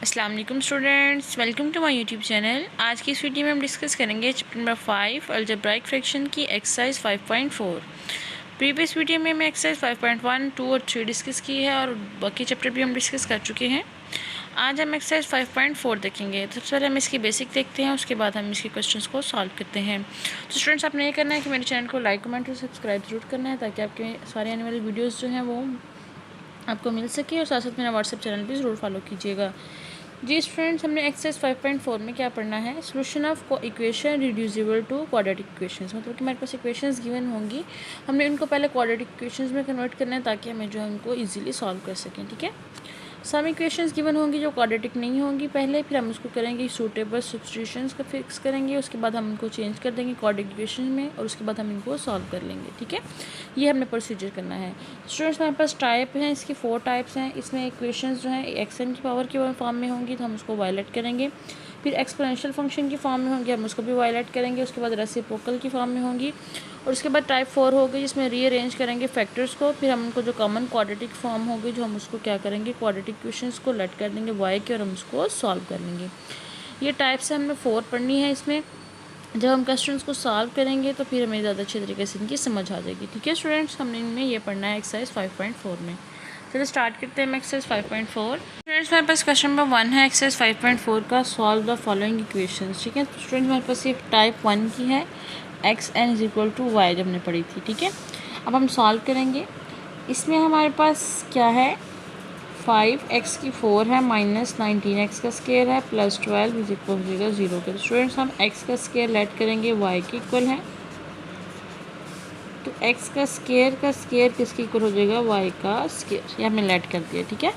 अस्सलाम वालेकुम students, welcome to my YouTube channel. आज की इस वीडियो में हम डिस्कस करेंगे चैप्टर नंबर 5 अलजेब्राइक फ्रैक्शन की एक्सरसाइज 5.4। प्रीवियस वीडियो में एक्सरसाइज 5.1, 2 और 3 डिस्कस की है और बाकी चैप्टर भी हम डिस्कस कर चुके हैं। आज हम एक्सरसाइज 5.4 देखेंगे। सबसे पहले हम इसकी बेसिक देखते हैं, उसके बाद हम इसके क्वेश्चंस को सॉल्व करते हैं। तो स्टूडेंट्स, आपने ये करना है कि मेरे चैनल को लाइक, कमेंट और सब्सक्राइब जरूर करना है ताकि आपके सारे आने वाली वीडियोज़ जो हैं वो आपको मिल सके, और साथ साथ मेरा व्हाट्सएप चैनल भी ज़रूर फॉलो कीजिएगा। जी स्टूडेंट्स, हमने एक्सरसाइज 5.4 में क्या पढ़ना है, solution of equation reducible to quadratic equations. मतलब कि हमारे पास इक्वेशंस गिवन होंगी, हमने इनको पहले क्वाड्रेटिक इक्वेशंस में कन्वर्ट करना है ताकि हमें जो है उनको इजीली सॉल्व कर सकें। ठीक है, सम इक्वेशंस गिवन होंगी जो क्वाड्रेटिक नहीं होंगी पहले, फिर हम उसको करेंगे सूटेबल सब्स्टिट्यूशंस का फिक्स करेंगे, उसके बाद हम इनको चेंज कर देंगे क्वाड्रेटिक इक्वेशन में और उसके बाद हम इनको सॉल्व कर लेंगे। ठीक है, ये हमने प्रोसीजर करना है। स्टूडेंट्स, हमारे पास टाइप हैं, इसकी 4 टाइप्स हैं। इसमें इक्वेशंस जो हैं एक्सन की पावर के फॉर्म में होंगी तो हम उसको वायलेट करेंगे, फिर एक्सपोनेंशियल फंक्शन की फॉर्म में होंगी, हम उसको भी वायलेट करेंगे, उसके बाद रेसिप्रोकल की फॉर्म में होंगी, और उसके बाद टाइप 4 होगी जिसमें रीअरेंज करेंगे फैक्टर्स को, फिर हम उनको जो कॉमन क्वाड्रेटिक फॉर्म होगी जो हम उसको क्या करेंगे, क्वाड्रेटिक इक्वेशंस को लेट कर देंगे वाई के और हम उसको सॉल्व कर लेंगे। ये टाइप्स हमें 4 पढ़नी है। इसमें जब हम क्वेश्चंस को सॉल्व करेंगे तो फिर हमें ज़्यादा अच्छे तरीके से इनकी समझ आ जाएगी। ठीक है स्टूडेंट्स, हमने इनमें ये पढ़ना है एक्सरसाइज 5.4 में। चलो स्टार्ट करते हैं एक्सरसाइज 5.4। स्टूडेंट्स, हमारे पास क्वेश्चन नंबर 1 है एक्सरसाइज 5.4 का, सॉल्व द फॉलोइंग इक्वेशंस। ठीक है, तो स्टूडेंट्स हमारे पास ये टाइप 1 की है, x n is equal to y जब हमने पढ़ी थी। ठीक है, अब हम सॉल्व करेंगे। इसमें हमारे पास क्या है, 5x की 4 है माइनस 19x का स्केयर है प्लस 12 इज इक्वल हो 0 के। स्टूडेंट्स, हम x का स्केयर लेट करेंगे y के इक्वल है, तो x का स्केयर किसके इक्वल हो जाएगा, y का स्केयर। ये हमने लेट कर दिया। ठीक है,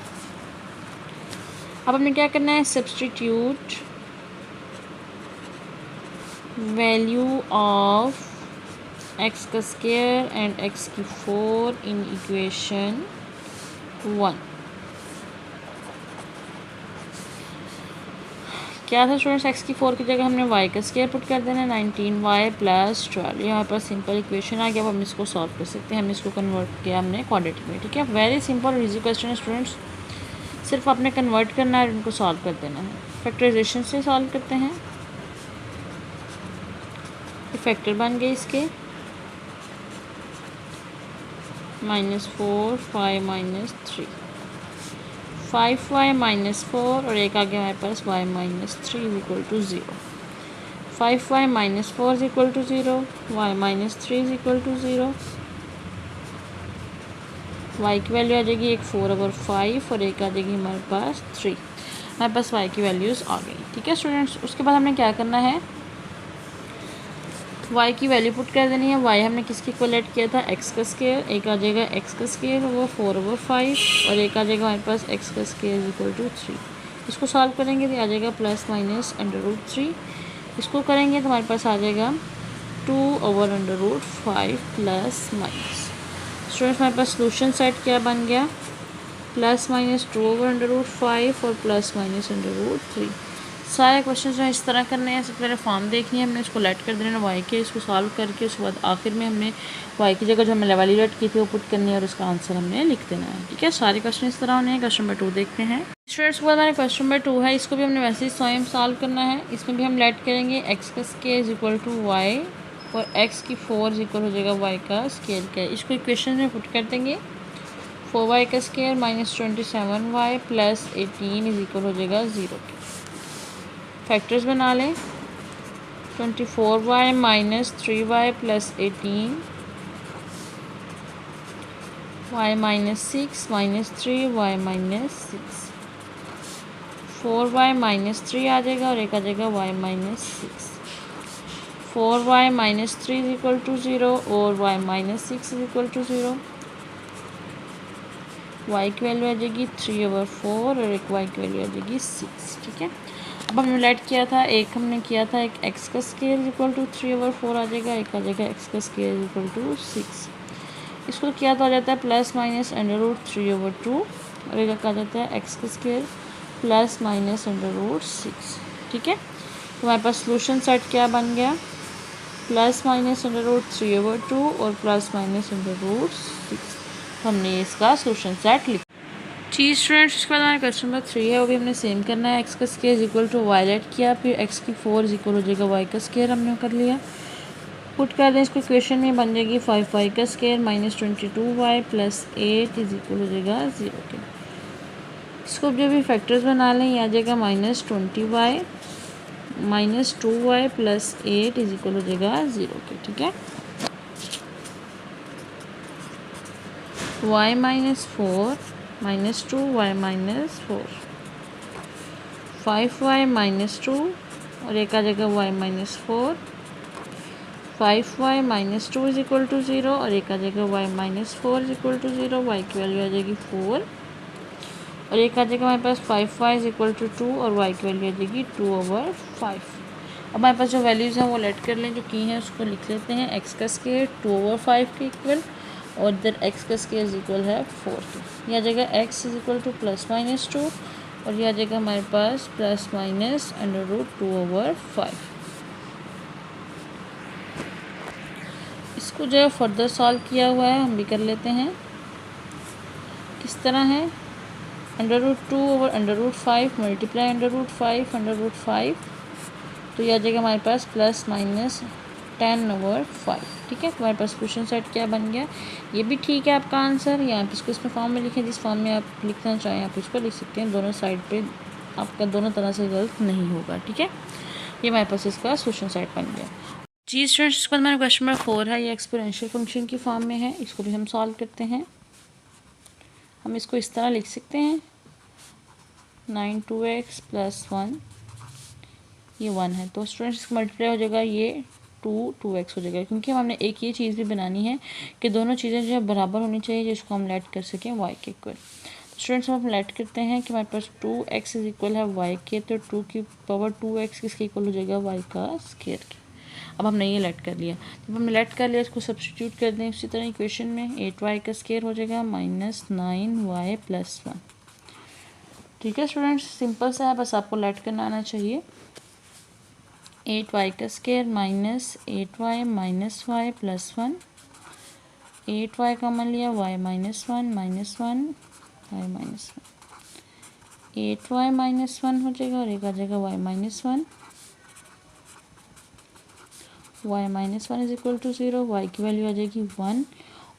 अब हमें क्या करना है, सब्स्टिट्यूट वैल्यू ऑफ x का स्केयर एंड x की 4 इन इक्वेशन 1। क्या था स्टूडेंट्स, x की 4 की जगह हमने y का स्केयर पुट कर देना है, 19y प्लस 12। ये हमारे पास सिंपल इक्वेशन आ गया। अब हम इसको सॉल्व कर सकते हैं। हम इसको कन्वर्ट किया हमने क्वाड्रेटिक में। ठीक है, वेरी सिंपल और इजी क्वेश्चन है स्टूडेंट्स, सिर्फ आपने कन्वर्ट करना है और इनको सॉल्व कर देना है। फैक्टराइजेशन से सॉल्व करते हैं। फैक्टर बन गए इसके -4 5 -3, 5y माइनस 4 और एक आ गया हमारे पास y minus 3 is equal to 0। 5y minus 4 is equal to 0, y minus 3 is equal to 0। y की वैल्यू आ जाएगी एक 4/5 और एक आ जाएगी हमारे पास 3। हमारे पास y की वैल्यूज़ आ गई। ठीक है स्टूडेंट्स, उसके बाद हमने क्या करना है, y की वैल्यू पुट कर देनी है। y हमने किसकी इक्वलेट किया था, x का स्केयर। एक आ जाएगा x का स्केयर वो 4/5 और एक आ जाएगा हमारे पास x का स्केयर इक्वल टू 3। इसको सॉल्व करेंगे तो आ जाएगा प्लस माइनस √3। इसको करेंगे तो हमारे पास आ जाएगा 2/√5 प्लस माइनस। स्टूडेंट्स, हमारे पास सोल्यूशन सेट क्या बन गया, प्लस माइनस 2/√5 और प्लस माइनस √3। सारे क्वेश्चन जो है इस तरह करने हैं। सबसे पहले फॉर्म देखनी है, हमने इसको लेट कर देना है y के, इसको सॉल्व करके उसके बाद आखिर में हमने y की जगह जो हमने वैल्यूएट की थी वो पुट करनी है और उसका आंसर हमने लिख देना है। ठीक है, सारे क्वेश्चन इस तरह होने हैं। क्वेश्चन नंबर 2 देखते हैं स्टूडेंट्स। के बाद हमारे क्वेश्चन नंबर 2 है, इसको भी हमने वैसे ही स्वयं सॉल्व करना है। इसमें भी हम लेट करेंगे x का square is equal to y और x की 4 इज इक्वल हो जाएगा y का स्केयर क्या है। इसको इक्वेशन में पुट कर देंगे, 4y का square minus 27y plus 18 is equal हो जाएगा 0 के। फैक्टर्स बना लें, 24y minus 3y plus 18, y minus 6 minus 3 y minus 6, 4y minus 3 आ जाएगा और एक आ जाएगा y minus 6। 4y minus 3 is equal to 0 और y minus 6 is equal to 0। y की वैल्यू आ जाएगी 3/4 और एक y की वैल्यू आ जाएगी 6। ठीक है, अब हमने लेट किया था, एक हमने किया था एक x का स्केयर इक्वल टू 3/4 आ जाएगा, एक आ जाएगा x का स्केयर इक्वल टू 6। इसको किया तो आ जाता है प्लस माइनस √3/2 और एक आ जाता है x का स्केयर प्लस माइनस √6। ठीक है, तो हमारे पास सोल्यूशन सेट क्या बन गया, प्लस माइनस √3/2 और प्लस माइनस √6। हमने इसका सोल्यूशन सेट लिखा। जी स्टूडेंट्स, उसके बाद हमारा क्वेश्चन नंबर 3 है, वो भी हमने सेम करना है। एक्स का square is equal to y let किया, फिर एक्स की 4 इज इक्वल हो जाएगा वाई का स्क्वायर हमने कर लिया। पुट कर दें इसको इक्वेशन में, बन जाएगी 5 वाई का square minus 22 y plus 8 is equal हो जाएगा 0 के। इसको जब भी फैक्टर्स बना लें, आ जाएगा minus 20 y minus 2 y plus 8 is equal हो जाएगा 0 के। ठीक है, y minus 4 minus 2 y minus 4, 5 y minus 2 और एक आ जाएगा y minus 4, 5 y minus 2 is equal to 0 और एक आ जाएगा y minus 4 is equal to 0, y की वैल्यू आ जाएगी 4 और एक आ जाएगा हमारे पास 5 वाई इज इक्वल टू 2 और y की वैल्यू आ जाएगी 2/5। अब हमारे पास जो वैल्यूज़ हैं वो लेट कर लें, जो की हैं उसको लिख लेते हैं। x का स्क्वायर 2/5 के इक्वल और इधर x का स्क्वायर इज इक्वल है 4 के। यह आ जाएगा x is equal two plus minus 2 और यह आ जाएगा हमारे पास प्लस माइनस √2/5। इसको जो है फर्दर सॉल्व किया हुआ है, हम भी कर लेते हैं। किस तरह है, √2/√5 मल्टीप्लाई √5 तो यह आ जाएगा हमारे पास प्लस माइनस 10/5। ठीक है, तो हमारे पास क्वेश्चन सेट क्या बन गया, ये भी ठीक है आपका आंसर। या आप इसको इसमें फॉर्म में लिखें, जिस फॉर्म में आप लिखना चाहें आप इसको लिख सकते हैं। दोनों साइड पे आपका दोनों तरह से गलत नहीं होगा। ठीक है, ये हमारे पास इसका क्वेश्चन सेट बन गया। जी स्टूडेंट्स, इसके बाद हमारा क्वेश्चन नंबर 4 है, ये एक्सपोनेंशियल फंक्शन की फॉर्म में है। इसको भी हम सॉल्व करते हैं। हम इसको इस तरह लिख सकते हैं, 9(2x + 1) ये 1 है, तो स्टूडेंट्स मल्टीप्लाई हो जाएगा, ये 2x हो जाएगा, क्योंकि हमने एक ये चीज़ भी बनानी है कि दोनों चीज़ें जो है बराबर होनी चाहिए, जिसको हम लेट कर सकें y के इक्वल। स्टूडेंट्स हम लेट करते हैं कि हमारे पास 2x इज इक्वल है y के, तो 2 की पावर 2x किसके इक्वल हो जाएगा, y का स्क्वायर के। अब हमने ये लेट कर लिया, जब हमने लेट कर लिया इसको सब्सटीट्यूट कर दें उसी तरह इक्वेशन में, 8y का स्क्वायर हो जाएगा माइनस 9y + 1। ठीक है स्टूडेंट्स, सिंपल सा है, बस आपको लेट करना आना चाहिए। 8y का square minus 8y minus y + 1, 8y common लिया, y minus 1 minus 1 y minus 1, 8y minus 1 हो जाएगा और एक आ जाएगा y minus 1, y minus 1 is equal to 0, y की वैल्यू आ जाएगी 1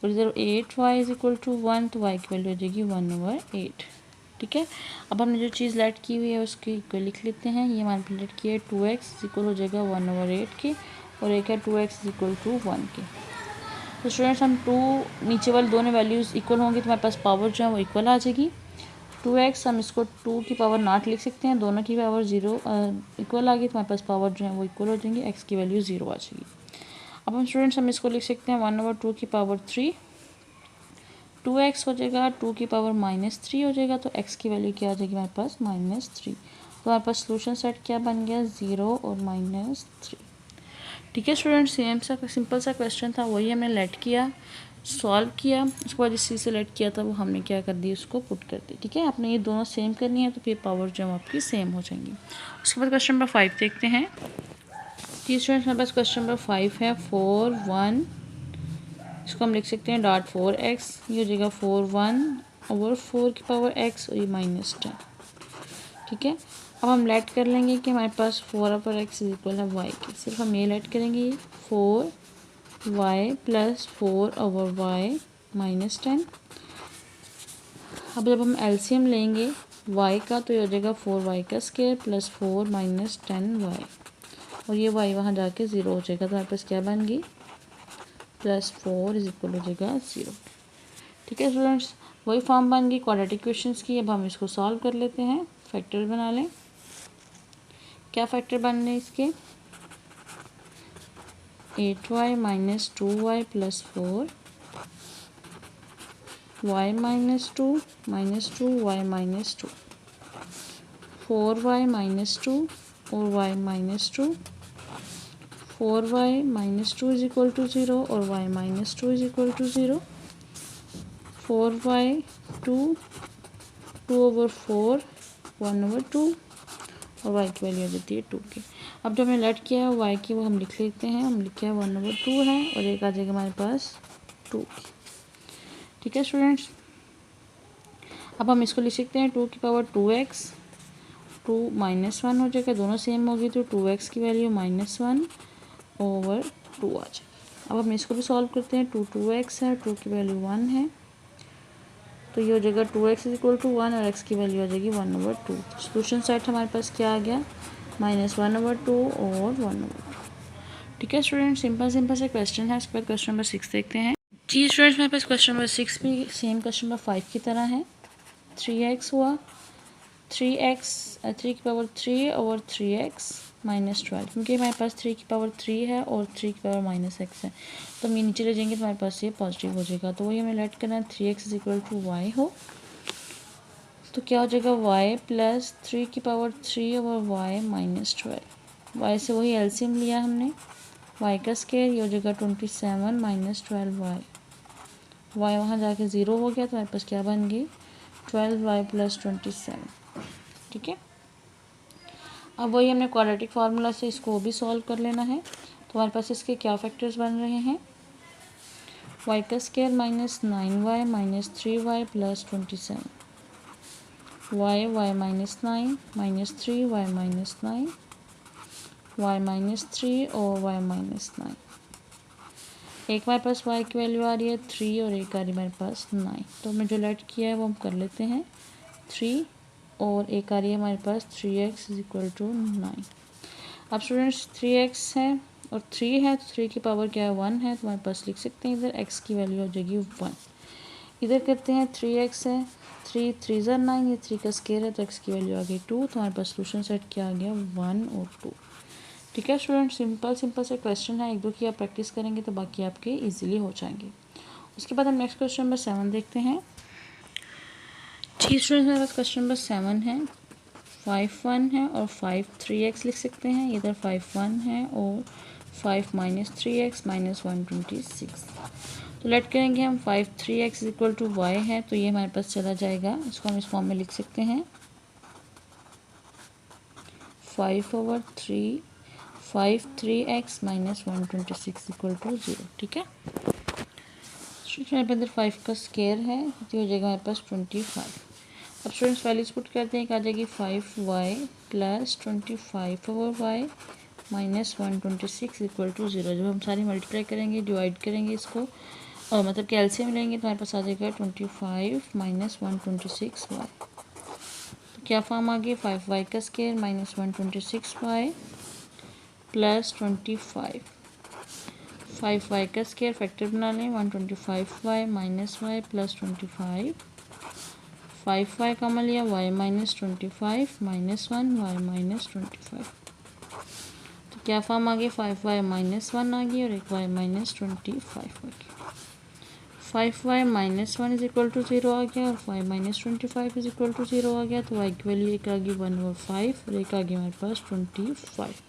और इधर 8y इज इक्वल टू 1, तो y की वैल्यू आ जाएगी 1/8। ठीक है, अब हमने जो चीज़ लेट की हुई है उसकी इक्वल लिख लेते हैं। ये हमारे लेट की है 2x इज इक्वल हो जाएगा 1/8 के और एक है 2x इज इक्वल टू 1 के। तो स्टूडेंट्स हम 2 नीचे वाले दोनों वैल्यूज़ इक्वल होंगी तो हमारे पास पावर जो है वो इक्वल आ जाएगी। 2x हम इसको 2 की पावर 0 लिख सकते हैं, दोनों की पावर 0 इक्वल आ गई तो हमारे पास पावर जो है वो इक्वल हो जाएंगी, x की वैल्यू 0 आ जाएगी। अब हम स्टूडेंट्स हम इसको लिख सकते हैं 1/2 की पावर 3, 2x हो जाएगा 2 की पावर -3 हो जाएगा, तो x की वैल्यू क्या आ जाएगी हमारे पास -3। तो हमारे पास सोल्यूशन सेट क्या बन गया, 0 और -3। ठीक है स्टूडेंट्स, सेम सा सिंपल सा क्वेश्चन था, वही हमने लेट किया, सॉल्व किया, उसके बाद जिस चीज़ से लेट किया था वो हमने क्या कर दी, उसको पुट कर दी। ठीक है, आपने ये दोनों सेम करनी है तो फिर पावर जो है आपकी सेम हो जाएंगी। उसके बाद क्वेश्चन नंबर 5 देखते हैं। जी स्टूडेंट्स, हमारे पास क्वेश्चन नंबर 5 है, 4 1, इसको हम लिख सकते हैं .4x, ये हो जाएगा 4 1/4 की पावर x और ये -10। ठीक है, अब हम लेट कर लेंगे कि हमारे पास 4/x इज इक्वल है y के, सिर्फ हम ये लेट करेंगे 4y + 4/y -10। अब जब हम एलसीएम लेंगे y का तो ये हो जाएगा 4y का स्क्वायर + 4 -10y और ये y वहाँ जाके 0 हो जाएगा, तो हमारे पास क्या बन गई, +4 इज इक्वल हो जाएगा 0। ठीक है स्टूडेंट्स, वही फॉर्म बन गई क्वाड्रेटिक इक्वेशंस की। अब हम इसको सॉल्व कर लेते हैं, फैक्टर बना लें। क्या फैक्टर बन रहे इसके, 8y - 2y + 4, y - 2 - 2y - 2, 4y - 2 और y - 2, 4y - 2 is equal to 0 और y - 2 is equal to 0, 4y 2 2/4 1/2 और y की वैल्यू आ जाती है 2 की। अब जो हमने लेट किया है y की वो हम लिख लेते हैं, हम लिखे हैं 1/2 है और एक आ जाएगा हमारे पास 2 की। ठीक है स्टूडेंट्स, अब हम इसको लिख सकते हैं 2 की पावर 2x, 2 -1 हो जाएगा, दोनों सेम होगी तो 2x की वैल्यू -1 ओवर 2 आ जाएगी। अब हम इसको भी सॉल्व करते हैं, 2x है, 2 की वैल्यू 1 है, तो ये हो जाएगा 2x इज इक्वल टू 1 और x की वैल्यू आ जाएगी 1/2। सोल्यूशन सेट हमारे पास क्या आ गया, -1/2 और 1/2। ठीक है स्टूडेंट, सिंपल से क्वेश्चन है। इसके बाद क्वेश्चन नंबर 6 देखते हैं। जी स्टूडेंट्स, मेरे पास क्वेश्चन नंबर 6 भी सेम क्वेश्चन नंबर 5 की तरह है। 3x हुआ, 3 की पावर 3 और 3x -12, क्योंकि हमारे पास 3 की पावर 3 है और 3 की पावर -x है, तो हम ये नीचे ले जाएंगे तो हमारे पास ये पॉजिटिव हो जाएगा। तो वही हमें लेट करना है 3x is equal to Y हो, तो क्या हो जाएगा y प्लस 3 की पावर 3 और y -12। y से वही एलसीएम लिया हमने, y का स्क्वायर, ये हो जाएगा 27 -12y। y वहाँ जाके 0 हो गया तो हमारे पास क्या बन गई, 12y प्लस 27। ठीक है, अब वही हमने क्वाड्रेटिक फार्मूला से इसको भी सॉल्व कर लेना है। तो हमारे पास इसके क्या फैक्टर्स बन रहे हैं, y का square -9y -3y plus 27, y -9 -3y -9 y -3 और y -9। एक हमारे पास y की वैल्यू आ रही है 3 और एक आ रही है हमारे पास 9, तो हमने जो लेट किया है वो हम कर लेते हैं 3 और एक आ रही है हमारे पास 3x इज इक्वल टू 9। अब स्टूडेंट्स 3x है और 3 है तो 3 की पावर क्या है 1 है, तो हमारे पास लिख सकते हैं इधर x की वैल्यू हो जाएगी 1। इधर करते हैं 3x है, 3 3 ज़ा 9, ये 3 का स्क्वायर है तो x की वैल्यू आ गई 2, तो हमारे पास सोल्यूशन सेट क्या आ गया 1 और 2। ठीक है स्टूडेंट, सिंपल से क्वेश्चन है, एक दो की आप प्रैक्टिस करेंगे तो बाकी आपके इजीली हो जाएंगे। उसके बाद हम नेक्स्ट क्वेश्चन नंबर 7 देखते हैं। जी स्टूडेंट, मेरे पास क्वेश्चन नंबर 7 है, 5 1 है और 5 3x लिख सकते हैं। इधर 5 1 है और 5 -3x -126। तो लेट करेंगे हम 5 3x इक्वल टू y है, तो ये हमारे पास चला जाएगा, इसको हम इस फॉर्म में लिख सकते हैं 5/3 5 3x -126 इक्वल टू 0। ठीक है, स्टूडेंट अंदर 5 का स्क्वायर है तो हो जाएगा हमारे पास 25। अब स्टूडेंट्स वैल्यूज पुट करते हैं, आ जाएगी 5y plus 25/y -126 equal to 0। जब हम सारी मल्टीप्लाई करेंगे, डिवाइड करेंगे इसको और मतलब कि एलसीएम लेंगे तो हमारे पास आ जाएगा 25 -126y। तो क्या फॉर्म आ गई, 5y का स्क्वायर -126y प्लस 25, 5y का स्क्वायर फैक्टर बना लें 125y -y plus 25, 5y common लिया y -25 -1 y -25, तो क्या फॉर्म आ गई 5y -1 आ गई और एक y -25 आ गई। 5y -1 इज इक्वल टू 0 आ गया और y -25 इज इक्वल टू 0 आ गया, तो y की वैल्यू एक आ गई 1/5 और एक आ गई हमारे पास 25।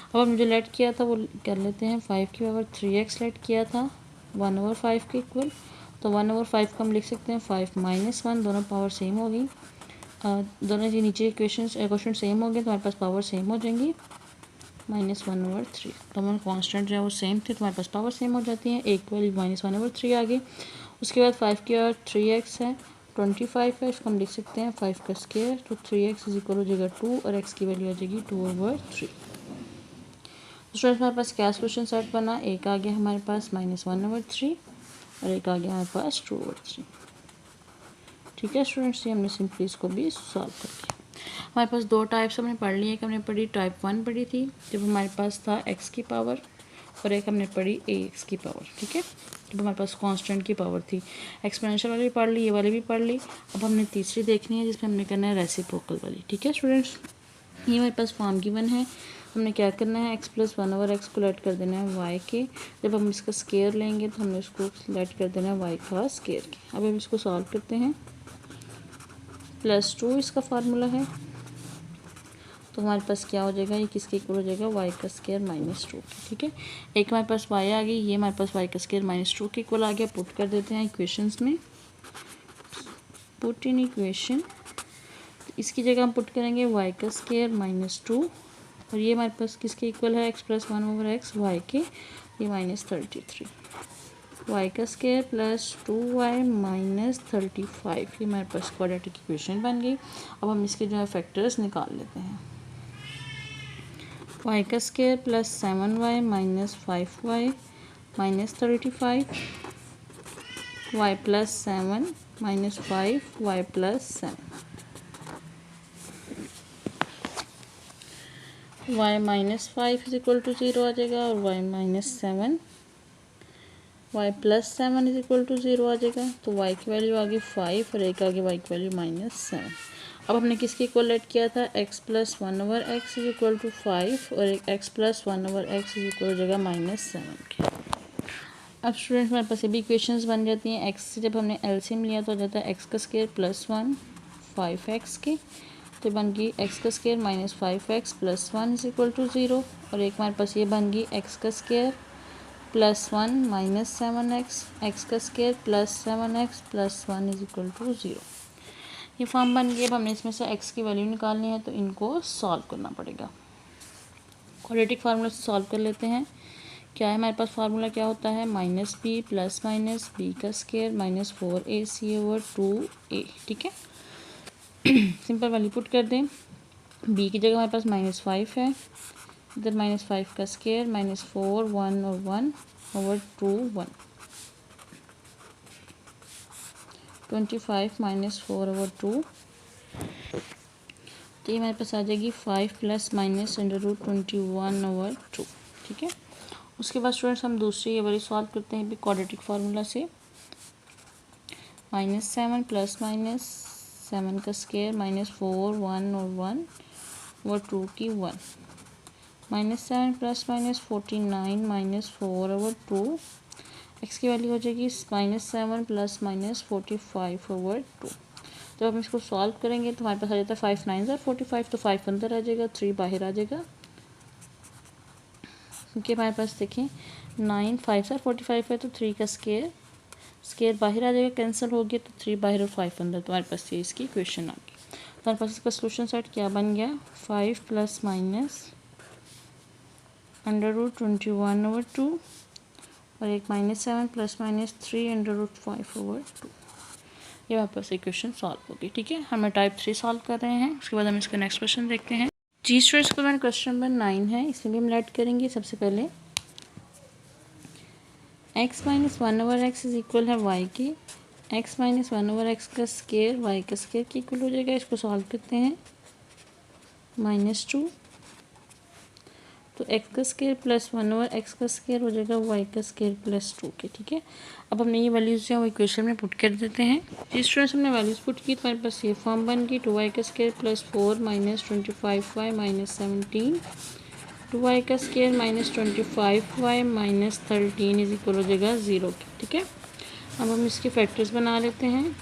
अब हम जो लेट किया था वो कर लेते हैं, 5 की पावर 3x लेट किया था 1/5 के इक्वल, तो 1/5 को हम लिख सकते हैं 5 -1, दोनों पावर सेम हो गई, दोनों के नीचे क्वेश्चन सेम हो गए तो हमारे पास पावर सेम हो जाएंगी -1/3। तो हमारे कॉन्स्टेंट जो है वो सेम थे तो हमारे पास पावर सेम हो जाती है, एक वैल्यू -1/3 आ गई। उसके बाद 5 की पावर 3x है 25 है, इसको हम लिख सकते हैं 5 का स्क्वायर, तो 3x इज इक्वल हो जाएगा 2 और x की वैल्यू आ जाएगी 2/3। स्टूडेंट्स हमारे पास क्या सोल्यूशन सेट बना, एक आ गया हमारे पास -1/3 और एक आ गया हमारे पास 2/3। ठीक है स्टूडेंट्स, ये हमने सिंपली इसको भी सॉल्व कर लिया। हमारे पास दो टाइप्स हमने पढ़ ली, एक हमने पढ़ी टाइप 1 पढ़ी थी जब हमारे पास था x की पावर, और एक हमने पढ़ी ax की पावर। ठीक है, जब हमारे पास कांस्टेंट की पावर थी। एक्सपोनेंशियल वाली भी पढ़ ली, ये वाली भी पढ़ ली। अब हमने तीसरी देखनी है जिसमें हमने करना है रेसिप्रोकल वाली। ठीक है स्टूडेंट्स, ये हमारे पास फॉर्म गिवन है, हमने क्या करना है x + 1/x को लेट कर देना है y के, जब हम इसका स्क्वायर लेंगे तो हमने इसको लेट कर देना है y का स्क्वायर के। अब हम इसको सॉल्व करते हैं, +2 इसका फार्मूला है, तो हमारे पास क्या हो जाएगा, ये किसके इक्वल हो जाएगा, y का स्क्वायर -2। ठीक है, एक हमारे पास y आ गई, ये हमारे पास y का स्क्वायर -2 के इक्वल आ गया। पुट कर देते हैं इक्वेशंस में, पुट इन इक्वेशन, इसकी जगह हम पुट करेंगे y का स्क्वायर -2 और ये हमारे पास किसके इक्वल है, x + 1/x y के, ये -33। वाई का स्क्वायर प्लस 2y माइनस 35, ये हमारे पास क्वाड्रेटिक इक्वेशन बन गई। अब हम इसके जो है फैक्टर्स निकाल लेते हैं। वाई का square plus 7y minus 5y minus 35, y plus 7 minus 5 y plus 7, y minus 5 is equal to 0 आ जाएगा और y minus 7, y plus 7 is equal to 0 आ जाएगा। तो वाई की वैल्यू आ गई 5 और एक आगे वाई की वैल्यू माइनस 7। अब हमने किसके इक्वल लेट किया था, x plus 1 over x is equal to 5 और एक x plus 1 over x is equal हो जाएगा माइनस 7 के। अब स्टूडेंट्स हमारे पास ये भी इक्वेशंस बन जाती हैं। x से जब हमने एलसीएम लिया तो हो जाता है x का स्क्वायर प्लस 1 5x के, तो बन गई x का square minus 5x plus 1 is equal to 0 और एक हमारे पास ये बन गई x का square plus 1 minus 7x, x का square plus 7x plus 1 is equal to 0। ये फॉर्म बन गई। अब हमने इसमें से x की वैल्यू निकालनी है तो इनको सॉल्व करना पड़ेगा। क्वाड्रेटिक फार्मूला से सॉल्व कर लेते हैं। क्या है हमारे पास फार्मूला, क्या होता है, minus B plus minus B का square minus 4ac over 2a। ठीक है, सिंपल वैल्यू पुट कर दें। b की जगह हमारे पास माइनस 5 है, इधर माइनस 5 का स्क्वायर माइनस 4 1 और 1 ओवर 2 1, 25 माइनस 4 ओवर 2, तो ये हमारे पास आ जाएगी 5 plus minus under root 21 over 2। ठीक है, उसके बाद स्टूडेंट्स हम दूसरी ये वाली सॉल्व करते हैं भी क्वाड्रेटिक फार्मूला से। माइनस 7 प्लस माइनस 7 का स्क्वायर माइनस 4 1 और 1 ओवर 2 की 1, minus 7 plus minus 49 minus 4 over 2, x की वैल्यू हो जाएगी माइनस 7 प्लस माइनस 45 ओवर 2। जब हम इसको सॉल्व करेंगे तो हमारे पास आ जाता है 5 9 और 45, तो 5 अंदर आ जाएगा 3 बाहर आ जाएगा, क्योंकि हमारे पास देखें 9 5 और 45 है तो 3 का स्क्वायर बाहर आ जाएगा, कैंसिल हो गया तो 3 बाहर और 5 अंदर, तो हमारे पास ये इसकी इक्वेशन आ गई। तो हमारे पास इसका सोल्यूशन सेट क्या बन गया, 5 plus minus under root 21 over 2 और एक minus 7 plus minus 3 under root 5 over 2। ये हमारे पास इक्वेशन सॉल्व होगी। ठीक है, हमें टाइप 3 सॉल्व कर रहे हैं। उसके बाद हम इसका नेक्स्ट क्वेश्चन देखते हैं। जी स्टूडेंट्स, को मैंने क्वेश्चन नंबर 9 है, इसमें भी हम लेट करेंगे। सबसे पहले x minus 1 over x is equal है y के, x माइनस 1 ओवर एक्स का स्क्वायर y का स्क्वायर के इक्वल हो जाएगा। इसको सॉल्व करते हैं, -2, तो x का स्क्वायर प्लस 1 ओवर एक्स का स्क्वायर हो जाएगा y का स्क्वायर प्लस 2 के। ठीक है, अब हमने ये वैल्यूज़ जो है वो इक्वेशन में पुट कर देते हैं। जिस स्टूडेंट्स हमने वैल्यूज़ पुट की तो हमारे पास ये फॉर्म बन गई, 2y का square plus 4 minus 25y minus 17, 2y का square minus 25y minus 13 is equal हो जाएगा 0 के। ठीक है, अब हम इसके फैक्टर्स बना लेते हैं।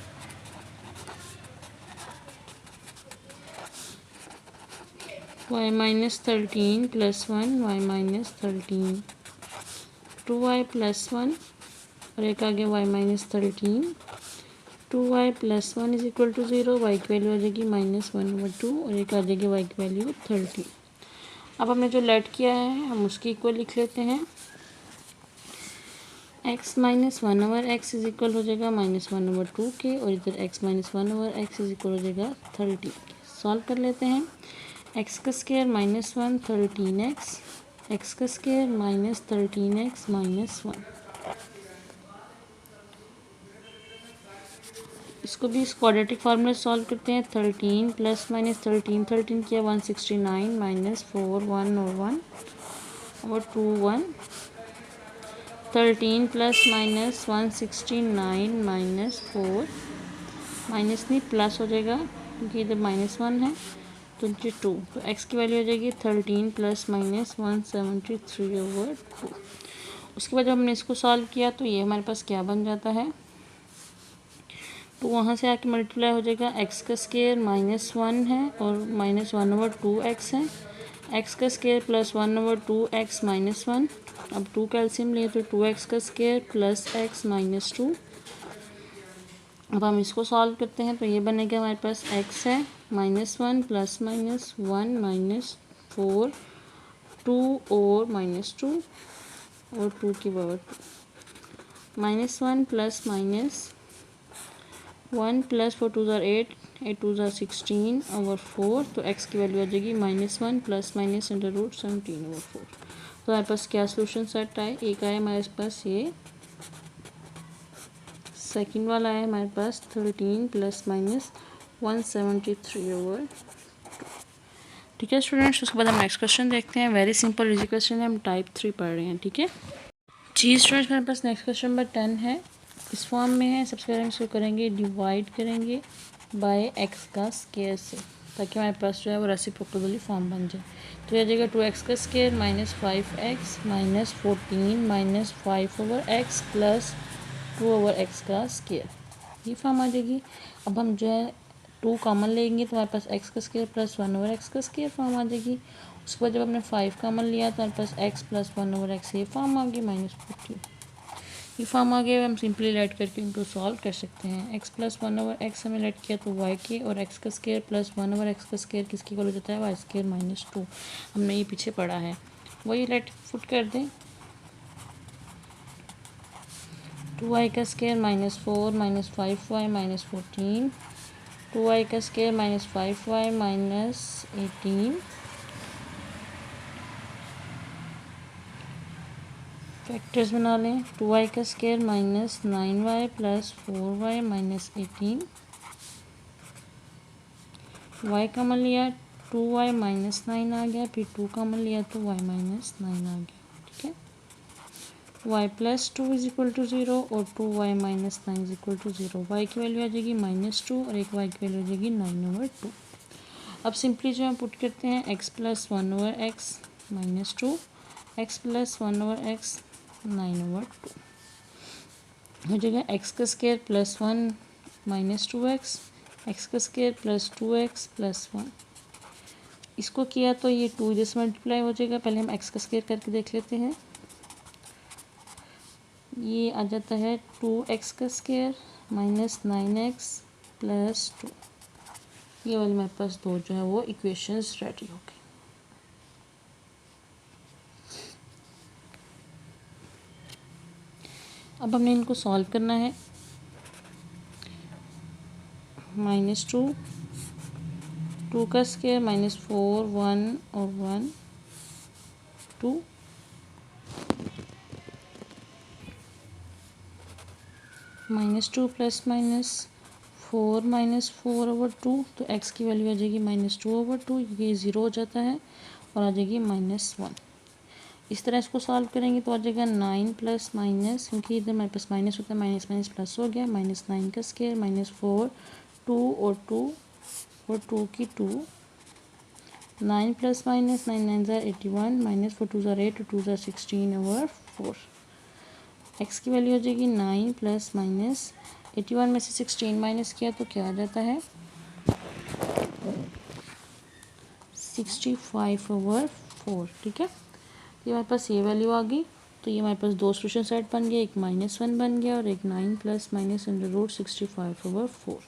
y minus 13 plus 1 y minus 13, 2y plus 1 और एक आगे y minus 13, 2y plus 1 is equal to 0, y की वैल्यू आ जाएगी -1 ओवर 2 और एक आ जाएगी y की वैल्यू 13। अब हमने जो लेट किया है हम उसकी इक्वल लिख लेते हैं। x minus 1 over x is equal हो जाएगा -1 ओवर 2 के और इधर x minus 1 over x is equal हो जाएगा 13 के। सॉल्व कर लेते हैं। x का स्क्वायर -1 13x, x का स्क्वायर माइनस 13x माइनस 1, इसको भी इस क्वाड्रेटिक फार्मूला सॉल्व करते हैं। 13 प्लस माइनस 13 13 किया 169 माइनस 4 1 और 1 और 2 1, 13 प्लस माइनस 169 माइनस 4, माइनस नहीं प्लस हो जाएगा क्योंकि इधर -1 है, 22, तो x की वैल्यू हो जाएगी 13 प्लस माइनस 173 ओवर 2। उसके बाद जब हमने इसको सॉल्व किया तो ये हमारे पास क्या बन जाता है, तो वहाँ से आके मल्टीप्लाई हो जाएगा। x का स्क्वायर -1 है और -1 ओवर 2x है, x का square plus 1 over 2x minus 1, अब 2 का एलसीएम लिए तो 2x का स्क्वायर प्लस x माइनस 2। अब हम इसको सॉल्व करते हैं तो ये बनेगा हमारे पास x है -1 प्लस माइनस 1 माइनस 4 2 और -2 और 2 की पावर 2, -1 प्लस -1 प्लस 4 2 ज़ार 8, 8 2 ज़ार 16 ओवर 4। तो x की वैल्यू आ जाएगी -1 plus minus under root 17 over 4। तो हमारे पास क्या सोल्यूशन सेट आए, एक आया हमारे पास ये, सेकंड वाला है हमारे पास 13 प्लस माइनस 173 ओवर। ठीक है स्टूडेंट्स, उसके बाद हम नेक्स्ट क्वेश्चन देखते हैं। वेरी सिंपल इजी क्वेश्चन है, हम टाइप 3 पढ़ रहे हैं। ठीक है जी स्टूडेंट्स, हमारे पास नेक्स्ट क्वेश्चन नंबर 10 है, इस फॉर्म में है। सबसे पहले हम इसको करेंगे डिवाइड करेंगे बाय एक्स का स्क्वायर से, ताकि हमारे पास जो है वो रेसिप्रोकल फॉर्म बन जाए। तो यह जाएगा 2x का square minus 5x minus 14 minus 5 over x plus 2 over x का स्क्वायर, ये फॉर्म आ जाएगी। अब हम जो है 2 कॉमन लेंगे तो हमारे पास x का स्क्वायर प्लस 1 ओवर x का स्क्वायर फॉर्म आ जाएगी। उसके बाद जब हमने 5 कॉमन लिया तो हमारे पास x प्लस 1 ओवर x ये फॉर्म आ गई -14, ये फॉर्म आ गया। हम सिंपली लेट करके इनको सॉल्व कर सकते हैं। x प्लस 1 ओवर x हमें लेट किया तो y के, और x का स्क्वायर प्लस 1 ओवर x का स्क्वायर किसकी इक्वल हो जाता है, y स्क्वायर माइनस 2। हमने ये पीछे पढ़ा है, वही लेट पुट कर दें। 2y का square minus 4 minus 5y minus 14, 2y का square minus 5y minus 18, factors बना लें। 2y का square minus 9y plus 4y minus 18, y common लिया 2y माइनस 9 आ गया, फिर 2 कॉमन लिया तो y माइनस 9 आ गया। ठीक है, y plus 2 is equal to 0 और 2y minus 9 is equal to 0। y की वैल्यू आ जाएगी -2 और एक y की वैल्यू आ जाएगी 9 ओवर 2। अब सिंपली जो हम पुट करते हैं x plus 1 over x minus 2, x plus 1 over x 9 over 2 हो जाएगा। x का square plus 1 minus 2x, x का स्क्वायर प्लस 2x प्लस 1, इसको किया तो ये 2 इधर से मल्टीप्लाई हो जाएगा। पहले हम x का स्क्वायर करके देख लेते हैं, ये आ जाता है 2x का स्क्वायर माइनस 9x प्लस 2। ये वाली मेरे पास दो जो है वो इक्वेशंस रेडी हो गई। अब हमने इनको सॉल्व करना है। -2, 2 का स्क्वायर -4 1 और 1 2, -2 प्लस -4 -4 ओवर 2, तो x की वैल्यू आ जाएगी -2 ओवर 2, ये 0 हो जाता है और आ जाएगी -1। इस तरह इसको सॉल्व करेंगे तो आ जाएगा 9 प्लस माइनस, क्योंकि इधर हमारे पास माइनस होता है, माइनस माइनस प्लस हो गया, -9 का स्क्वायर -4 2 और 2 और 2 की 2, 9 प्लस माइनस 9 9 ज़ार 81 -4 2 ज़ार 8 और 2 ज़ार 16 ओवर 4। x की वैल्यू हो जाएगी 9 प्लस माइनस 81 में से 16 माइनस किया तो क्या आ जाता है 65 ओवर 4। ठीक है, ये हमारे पास ये वैल्यू आ गई। तो ये हमारे पास दो सोल्यूशन सेट बन गया, एक -1 बन गया और एक 9 plus minus under root 65 over 4।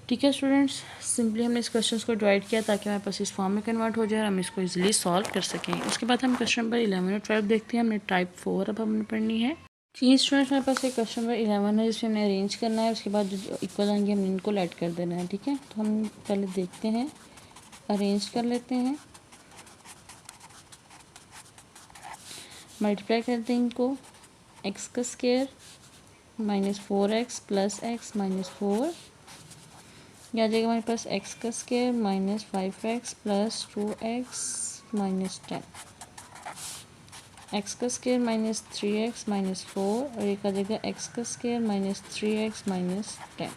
ठीक है स्टूडेंट्स, सिंपली हमने इस क्वेश्चन को डिवाइड किया ताकि हमारे पास इस फॉर्म में कन्वर्ट हो जाए और हम इसको इजीली सॉल्व कर सकें। उसके बाद हम क्वेश्चन नंबर 11 और 12 देखते हैं। हमने टाइप 4 अब हमने पढ़नी है। जी स्टूडेंट्स, हमारे पास एक क्वेश्चन नंबर 11 है जिसमें हमने अरेंज करना है, उसके बाद जो इक्वल आएंगे हमने इनको ऐड कर देना है। ठीक है, तो हम पहले देखते हैं, अरेंज कर लेते हैं, मल्टीप्लाई करते हैं इनको। x का स्क्वायर -4x प्लस x -4, यह आ जाएगा हमारे पास x का square -5x plus 2x -10, x का स्क्वायर -3x -4 और एक आ जाएगा x का स्क्वायर -3x -10।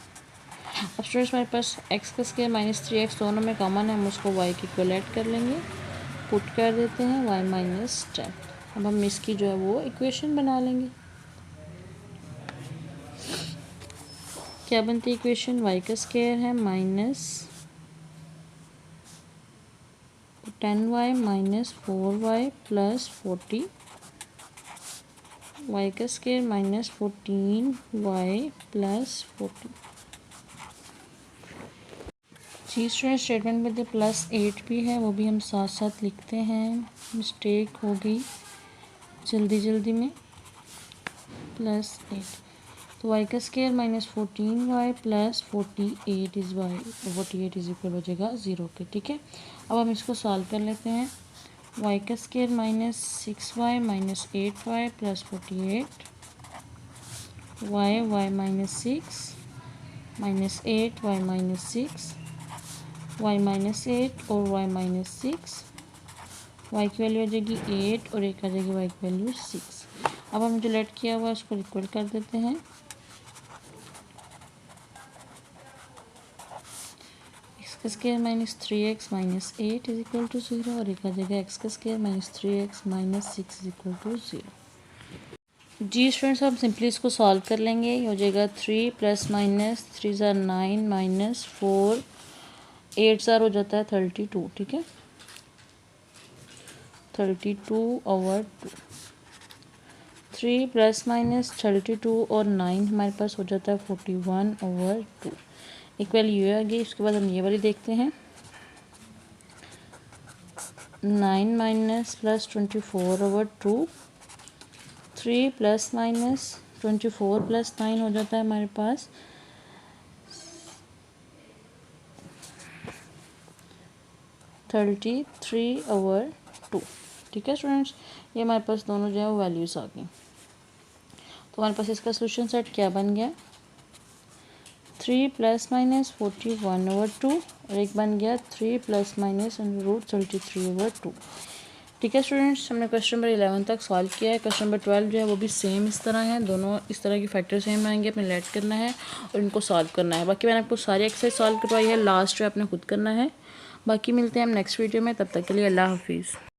अब स्टूडेंट्स हमारे पास x का स्क्वायर -3x दोनों में कॉमन है, हम उसको y की इक्वल ऐड कर लेंगे, पुट कर देते हैं y -10। अब हम इसकी जो है वो इक्वेशन बना लेंगे। क्या बनती है इक्वेशन, y का स्क्वायर है -10y -4y प्लस 40, y का स्क्वायर -14y प्लस 40। जी स्टूडेंट, स्टेटमेंट में +8 भी है, वो भी हम साथ साथ लिखते हैं, मिस्टेक हो गई जल्दी में। प्लस 8। तो वाई का square minus 14y plus 48 is why, 48 is equal हो जाएगा 0 के। ठीक है, अब हम इसको सॉल्व कर लेते हैं। वाई का square minus 6y minus 8y plus 48, y minus 6 minus 8 y minus 6, y minus 8 और वाई माइनस 6, वाई की वैल्यू आ जाएगी 8 और एक आ जाएगी वाई की वैल्यू 6। अब हम जो लेट किया हुआ है उसको इक्वल कर देते हैं। एक्स का square minus 3x minus 8 is equal to 0 और एक आ जाएगा एक्स का square minus 3x minus 6 is equal to 0। जी स्टूडेंट्स, हम सिंपली इसको सॉल्व कर लेंगे। ये हो जाएगा 3 प्लस माइनस 3 ज़ार 9 माइनस 4 8 ज़ार हो जाता है 32। ठीक है, 32/2। 3 प्लस माइनस 32 और 9 हमारे पास हो जाता है 41/2। एक वैल्यू ये आ गई। इसके बाद हम ये वाली देखते हैं। 9 minus plus 24/2। 3 plus minus 24 plus 9 हो जाता है हमारे पास 33/2। ठीक है स्टूडेंट्स, ये हमारे पास दोनों जो है वो वैल्यूज़ आ गई। तो हमारे पास इसका सोल्यूशन सेट क्या बन गया, 3 प्लस माइनस 41/2 और एक बन गया 3 प्लस माइनस √33/2। ठीक है स्टूडेंट्स, हमने क्वेश्चन नंबर 11 तक सॉल्व किया है। क्वेश्चन नंबर 12 जो है वो भी सेम इस तरह है, दोनों इस तरह के फैक्टर सेम आएंगे, अपने लेट करना है और इनको सॉल्व करना है। बाकी मैंने आपको सारी एक्सरसाइज सॉल्व करवाई है, लास्ट जो है आपने खुद करना है। बाकी मिलते हैं हम नेक्स्ट वीडियो में, तब तक के लिए अल्लाह हाफिज़।